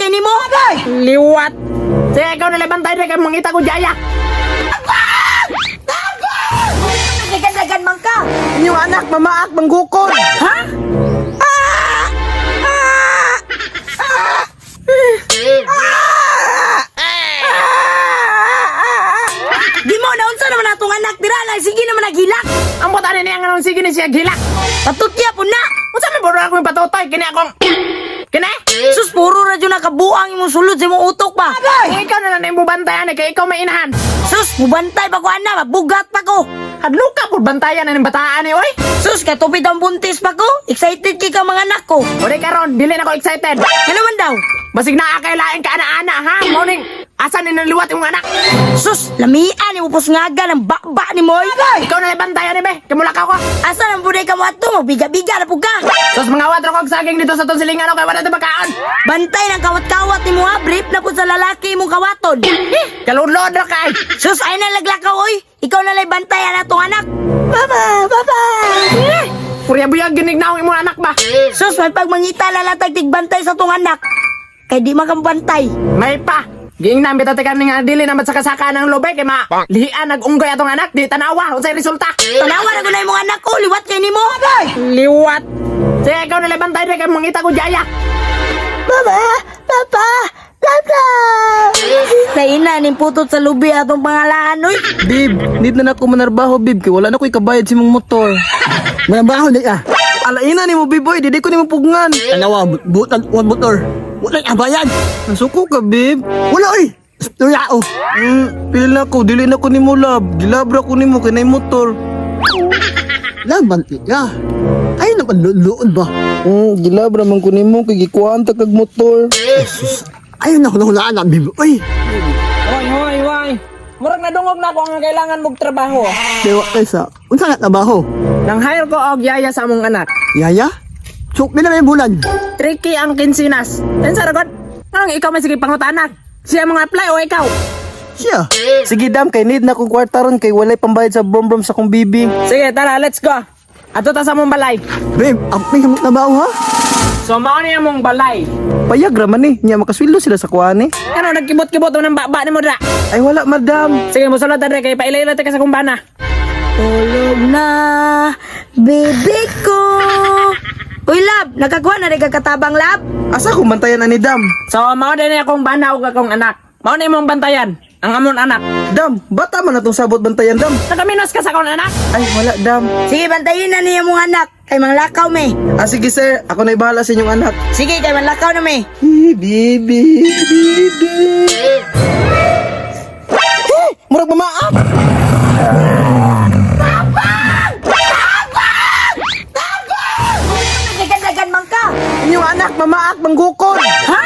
kay nimo. Liwat. Sige, ikaw nalabantay na kay mangita ko Jaya. Nagdagan man ka. Inyong anak, mamaak, manggukol. Ha? Di mo naunsa naman atong anak dira na sige naman naghilak. Ang buta niya nga nung sige ni siya gilak. Patutya po na. Unsa may buro akong patutoy, kini akong... Kini? Sus puro na dyan nakabuang imong sulod sa imong utok pa. Kung ikaw na lang yung bubantayan, kaya ikaw may inahan. Sus mubantay pa ko ana, mabugat pa ko. Hadlo ka po bantayan na ng bataan oy. Sus katupid ang buntis pa ko. Excited kay ka mga anak ko. O di karon, dili na ko excited. Ano man daw? Basig na akailain ka ana-ana, ha? Morning, asan ni naliwat yung anak? Sus lamian ni mo pusngaga ng bakba ni Moy. Ikaw na yung bantayan ni be, kamula ka ko. Asa nang buday ka mo ato? Biga-biga na po ka. Sos mga wadro kong saging dito sa tonsilingan o kay wala ito bakaan. Bantay ng kawat-kawat ni mo ha. Brief na po sa lalaki mong kawaton. Kalunlod na kay. Sus ay nalaglakaw oy. Ikaw na lay bantayan na tong anak. Baba, baba. Purya-buyag ginig na ang imong anak ba? Sus may pagmangita lalatag tigbantay sa tong anak. Kay di makambantay. May pa. Ging nambit at ka nga dili naman sa kasaka ng lobay kay ma. Lihian nag-unggoy atong anak, di tanawa. Unsay resulta? Tanawa na ko na yung mga anak ko. Liwat kay nimo. Liwat. Sige, ikaw na lang bantay kay mangita ko Jaya. Baba, papa, papa. Naina ning putot sa lubi atong pangalaan oy. Bib, need na ako manarbaho, Bib. Kaya wala na ko'y kabayad si mong motor. Manabaho na ka. Alaina ni mo, Bib, boy. Didi ko ni mo pugngan. Alawa, butang uwan motor. Wala ka bayad. Nasuko ka, Bib. Wala oy. Tuyao. Pili na ko. Dili na ko ni mo, lab. Gilabra ko ni mo. Kaya na yung motor. Laban ka. Ay naman luon ba? Gilabra man ko ni mo. Kaya gikuanta kag motor. Ayun na hulaan na bibi. Oy. Hoy. Murag nadungog na ako ang kailangan mong trabaho. Dewa kaysa. Unsa na trabaho? Nang hire ko og Yaya sa among anak. Yaya? Suk na may bulan. Tricky ang kinsinas. Yan sa ragot. Anong ikaw may sige pangutanak? Siya mga apply o ikaw? Siya. Sige, Dam. Kay need na kong kwarta ron. Kay walay pambayad sa brom-brom sa kong bibi. Sige, tara, let's go. Ato ta sa mong balay. Babe, ang may trabaho ha? So, mao niya mong balay. Payag raman eh. Nya makaswilo sila sa kuwane. Ano, nagkibot-kibot ng baba ni mo dra. Ay, wala, madam. Sige, musulod na dra. Kaya pailay-ilay ka sa kumbana. Tulog na, baby ko. Uy, lab, nagkakuha na rin kakatabang lab. Asa ko bantayan na ni Dam? So, mao din akong bana o akong anak. Mao na imong bantayan. Ang amon anak. Dam, bata man na itong sabot bantayan, Dam. Nakaminos ka sa akong anak? Ay, wala, Dam. Sige, bantayin na niya mong anak. Kay manglakaw me. Sige, sir. Ako na'y bahala sa inyong anak. Sige, kay manglakaw na me. Bibi. Murag mamaak. Nagdagan man ka. Inyong anak, mamaak, manggukol. Ha?